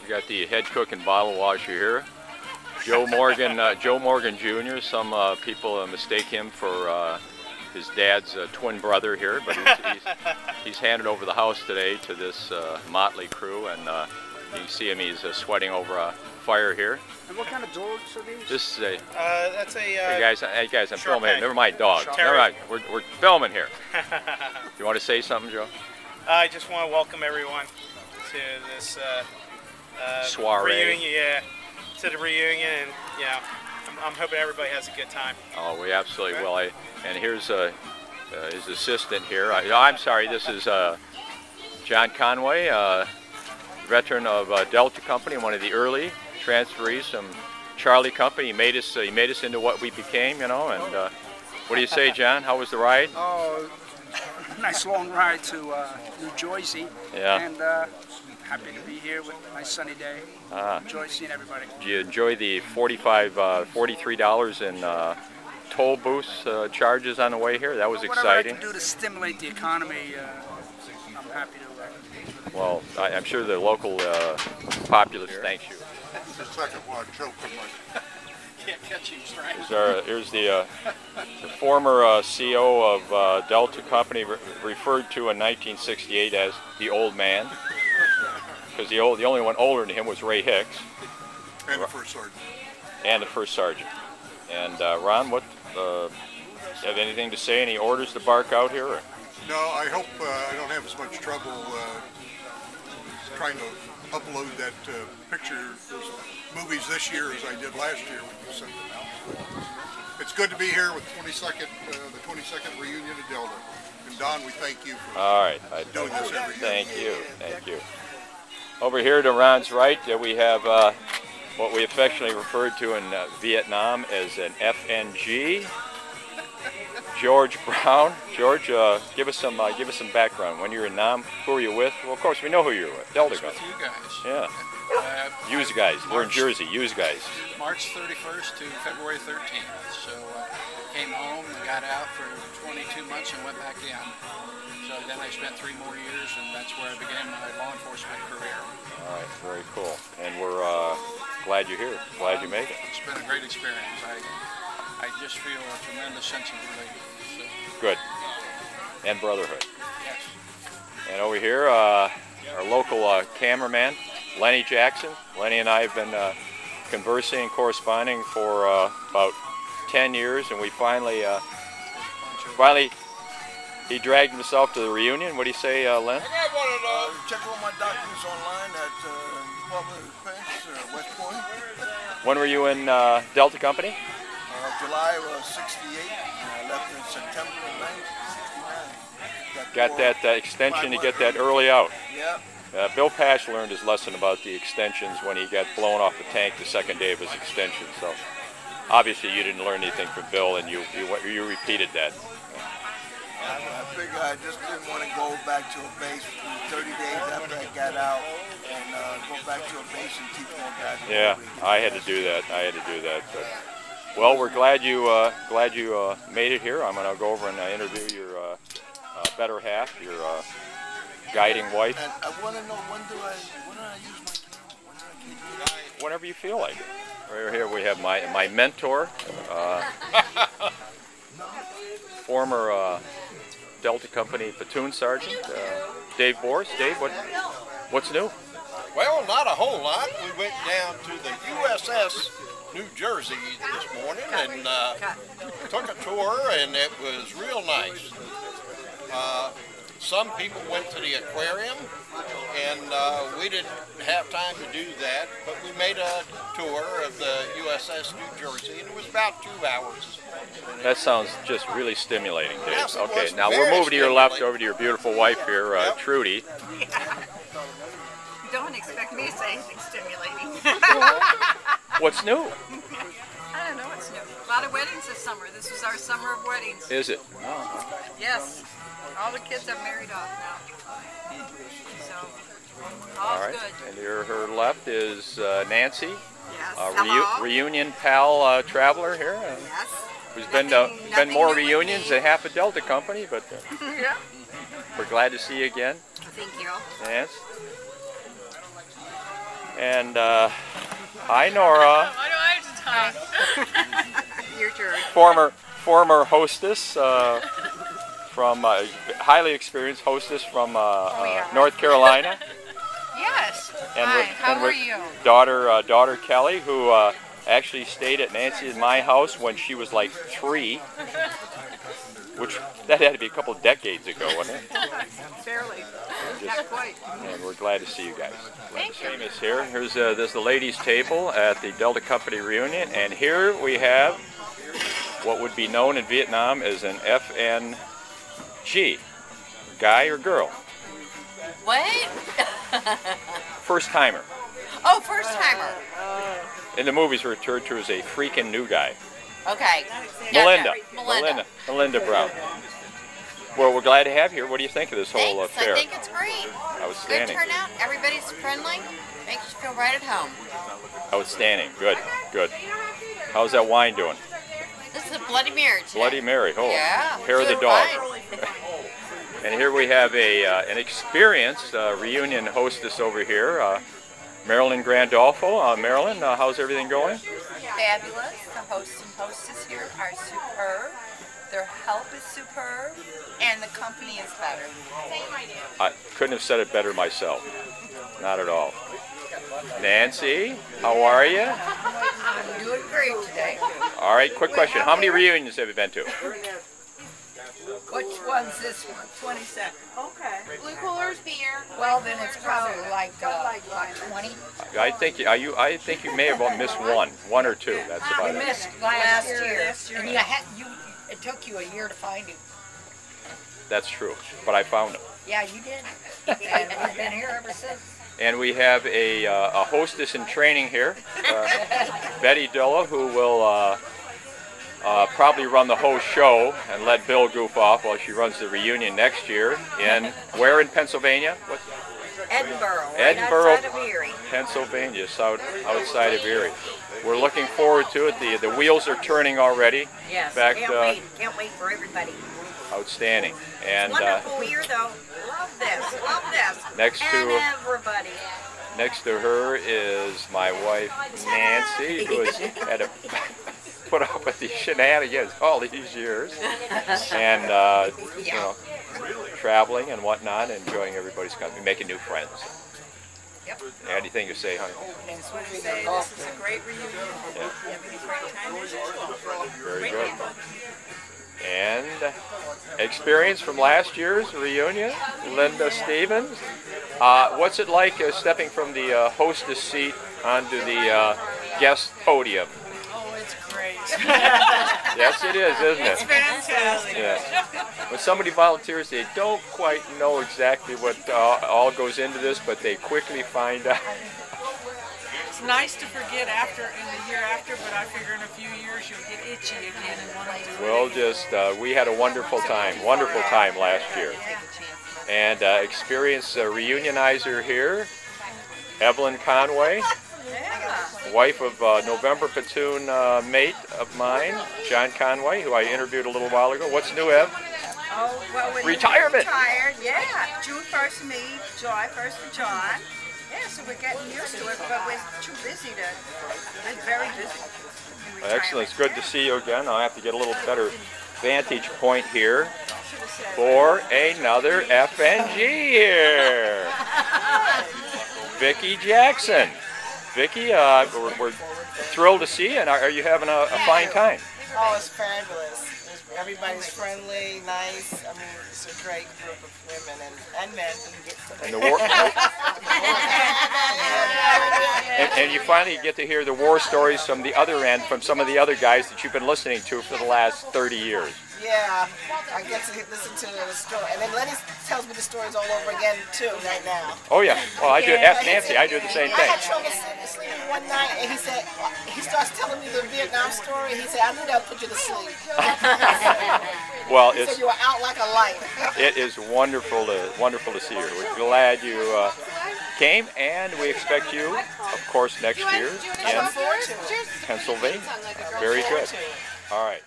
got the head cook and bottle washer here, Joe Morgan Jr. Some people mistake him for his dad's twin brother here, but he's handed over the house today to this motley crew, and you can see him. He's sweating over a fire here. And what kind of dogs are these? This is a. That's a. Hey guys, I'm filming. Never mind dogs. Never mind. We're filming here. You want to say something, Joe? I just want to welcome everyone to this soiree. Reunion. Yeah, to the reunion, and I'm hoping everybody has a good time. Oh, we absolutely will. And here's his assistant here. I'm sorry. This is John Conway, veteran of Delta Company, one of the early transferees from Charlie Company. He made us into what we became, And what do you say, John? How was the ride? Oh, nice long ride to New Jersey. Yeah. And happy to be here with a nice sunny day. Enjoy seeing everybody. Did you enjoy the $43 in toll booth charges on the way here? That was exciting. Whatever I can do to stimulate the economy, I'm happy to. Well, I'm sure the local populace thanks you. The second one, choke him. Can't catch him straight. Here's the former CEO of Delta Company, referred to in 1968 as the old man, because the only one older than him was Ray Hicks. And the first sergeant. And the first sergeant. And Ron, what you have anything to say? Any orders to bark out here? Or? No, I hope I don't have as much trouble trying to upload that picture, those movies this year as I did last year when you sent them out. It's good to be here with the 22nd reunion of Delta. And Don, we thank you for doing this every year. Thank you. Over here to Ron's right, we have what we affectionately referred to in Vietnam as an FNG. George Brown. George, give us some background. When you were in Nam, who were you with? Well, of course we know who you were with. Delta Company. With you guys. Yeah. Use guys. We're in Jersey. Use guys. March 31st to February 13th. So came home, got out for 22 months, and went back in. So then I spent 3 more years, and that's where I began my law enforcement career. All right. Very cool. And we're glad you're here. Glad you made it. It's been a great experience. I just feel a tremendous sense of relief. So. Good. And brotherhood. Yes. And over here, our local cameraman, Lenny Jackson. Lenny and I have been conversing and corresponding for about 10 years, and we finally, he dragged himself to the reunion. What do you say, Len? I got one of those. Check all my documents online at Department of Defense, West Point. When were you in Delta Company? July of '68, and I left in September of 1969. Got that extension to get that early out. Yeah. Bill Pash learned his lesson about the extensions when he got blown off the tank the second day of his extension. So obviously you didn't learn anything from Bill, and you repeated that. I figured I just didn't want to go back to a base 30 days after I got out and go back to a base and teach more guys. Yeah, I had to do that. But, well, we're glad you made it here. I'm going to go over and interview your better half, your guiding wife. And I want to know when do I use my camera? Whenever you feel like it. Right here we have my mentor, former Delta Company platoon sergeant, Dave Boris. Dave, what's new? Well, not a whole lot. We went down to the USS New Jersey this morning and took a tour, and it was real nice. Some people went to the aquarium, and we didn't have time to do that, but we made a tour of the USS New Jersey, and it was about 2 hours. That sounds just really stimulating, Dave. Yes, it okay, was now very we'll move to your left stimulating. over to your beautiful wife here, Trudy. Don't expect me to say anything stimulating. What's new? I don't know what's new. A lot of weddings this summer. This was our summer of weddings. Is it? Yes. All the kids are married off now. So, all's All right. good. And her left is Nancy, Yes. a reunion pal traveler here. Yes. Who's Nothing been more new with reunions me. than half a Delta Company, but Yeah. we're glad to see you again, Thank you. Nance. And hi, Nora. Why do I have to talk? Your turn. Former hostess from highly experienced hostess from North Carolina. Yes. And Hi, with, how and are with you? Daughter Kelly, who actually stayed at Nancy and my house when she was like 3, which that had to be a couple of decades ago, wasn't it? Barely. Just, Not quite. and we're glad to see you guys. Thank you. Famous here. Here's this is the ladies' table at the Delta Company reunion, and here we have what would be known in Vietnam as an FNG, guy or girl. What? First timer. Oh, first timer. In the movies, referred to as a freaking new guy. Okay. Melinda. Gotcha. Melinda Brown. Well, we're glad to have you here. What do you think of this whole Thanks. affair? I think it's great. Outstanding. Good turnout. Everybody's friendly. Makes you feel right at home. Outstanding. Good. Good. How's that wine doing? This is a Bloody Mary today. Bloody Mary. Oh, Yeah. hair of the Doing dog. fine. And here we have an experienced reunion hostess over here, Marilyn Grandolfo. Marilyn, how's everything going? Fabulous. The hosts and hostess here are superb. Their help is superb, and the company is better. I couldn't have said it better myself. Not at all. Nancy, how are you? I'm doing great today. All right, quick question. How many reunions have you been to? Which one's this one? 22nd. Okay. Blue coolers, beer. Well, then it's probably like 20. I think you may have missed one or two. That's We about it. missed last year. And it took you a year to find him. That's true, but I found them. Yeah, you did. And we've been here ever since. And we have a hostess in training here, Betty Dilla, who will probably run the whole show and let Bill goof off while she runs the reunion next year. Where in Pennsylvania? What? Edinburgh. Edinburgh, Right outside of Erie. Pennsylvania, outside of Erie. We're looking forward to it. The wheels are turning already. Yes, In fact, can't wait for everybody. outstanding. And Wonderful year, though. Love this. Love this. Next to- and everybody. next to her is my wife Nancy, who has had to put up with these shenanigans all these years, and you know, traveling and whatnot, enjoying everybody's company, making new friends. Yep. Anything to say, honey? Say this is a great reunion. Yeah. You having a great time as usual. Very good. And experience from last year's reunion, Linda Stevens. What's it like stepping from the hostess seat onto the guest podium? Oh, it's great. Yes, it is, isn't it? It's fantastic. Yeah. When somebody volunteers, they don't quite know exactly what all goes into this, but they quickly find out. It's nice to forget after in the year after, but I figure in a few years you'll get itchy again and want to do it. We had a wonderful time last year. And experienced reunionizer here, Evelyn Conway, wife of November platoon mate of mine, John Conway, who I interviewed a little while ago. What's new, Ev? Oh, well, when Retirement. you retired, yeah. June 1st for me, July 1st for John. Yeah, so we're getting used to it, but we're too busy to. We're very busy. Excellent. It's good to see you again. I'll have to get a little better vantage point here for another FNG here. Vicki Jackson. Vicki, we're thrilled to see you, and are you having a fine time? Oh, it's fabulous. Everybody's friendly, nice. I mean, it's a great group of women and men. And the war, and you finally get to hear the war stories from the other end, from some of the other guys that you've been listening to for the last 30 years. Yeah, I get to listen to the story. And then Lenny tells me the stories all over again, too, right now. Oh, yeah. Well, I do. Ask Nancy, I do the same I thing. had trouble sleeping one night, and he starts telling me the Vietnam story. He said, I knew that would put you to sleep. Well, he said you were out like a light. It is wonderful to see you. We're glad you came, and we expect you, of course, next year in Pennsylvania. Very good. All right.